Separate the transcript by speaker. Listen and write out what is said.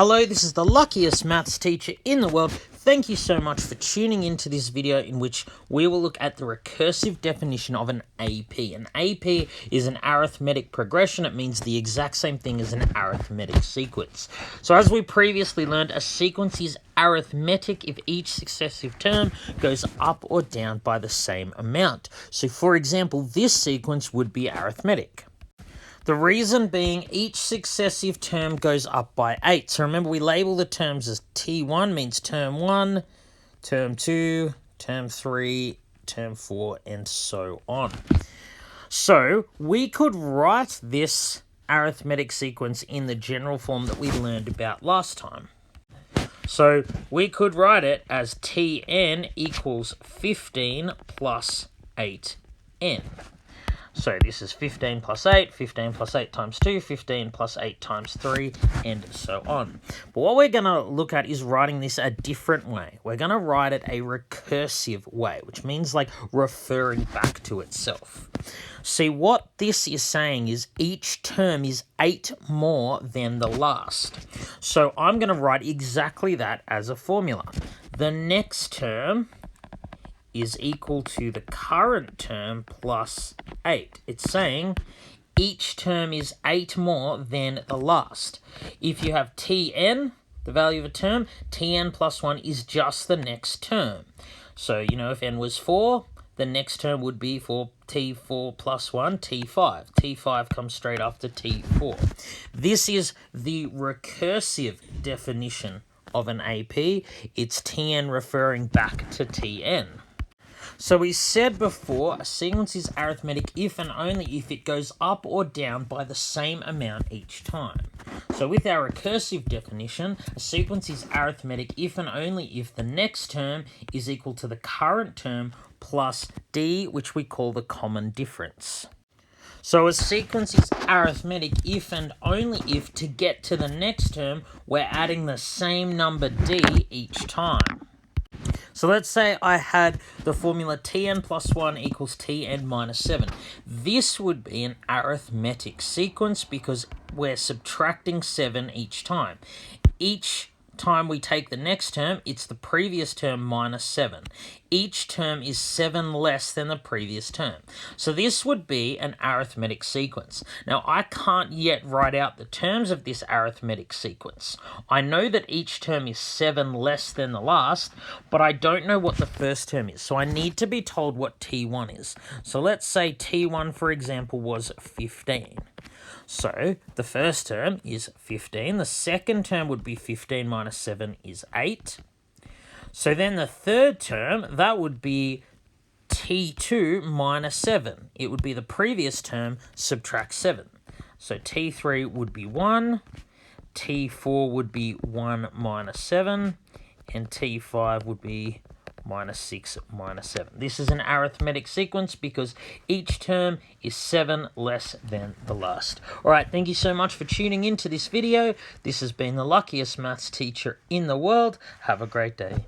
Speaker 1: Hello, this is the luckiest maths teacher in the world. Thank you so much for tuning into this video in which we will look at the recursive definition of an AP. An AP is an arithmetic progression. It means the exact same thing as an arithmetic sequence. So as we previously learned, a sequence is arithmetic if each successive term goes up or down by the same amount. So for example, this sequence would be arithmetic. The reason being each successive term goes up by 8. So remember, we label the terms as T1 means term 1, term 2, term 3, term 4, and so on. So we could write this arithmetic sequence in the general form that we learned about last time. So we could write it as Tn equals 15 plus 8n. So this is 15 plus 8, 15 plus 8 times 2, 15 plus 8 times 3, and so on. But what we're going to look at is writing this a different way. We're going to write it a recursive way, which means like referring back to itself. See, what this is saying is each term is 8 more than the last. So I'm going to write exactly that as a formula. The next term is equal to the current term plus 8. It's saying each term is 8 more than the last. If you have Tn, the value of a term, Tn plus 1 is just the next term. So, if n was 4, the next term would be for T4 plus 1, T5. T5 comes straight after T4. This is the recursive definition of an AP. It's Tn referring back to Tn. So we said before, a sequence is arithmetic if and only if it goes up or down by the same amount each time. So with our recursive definition, a sequence is arithmetic if and only if the next term is equal to the current term plus d, which we call the common difference. So a sequence is arithmetic if and only if, to get to the next term, we're adding the same number d each time. So let's say I had the formula Tn plus 1 equals Tn minus 7. This would be an arithmetic sequence because we're subtracting 7 each time. Each time we take the next term, it's the previous term minus 7. Each term is 7 less than the previous term. So this would be an arithmetic sequence. Now, I can't yet write out the terms of this arithmetic sequence. I know that each term is 7 less than the last, but I don't know what the first term is. So I need to be told what T1 is. So let's say T1, for example, was 15. So the first term is 15. The second term would be 15 minus 7 is 8. So then the third term, that would be T2 minus 7. It would be the previous term, subtract 7. So T3 would be 1. T4 would be 1 minus 7. And T5 would be minus 6 minus 7. This is an arithmetic sequence because each term is 7 less than the last. Alright, thank you so much for tuning into this video. This has been the luckiest maths teacher in the world. Have a great day.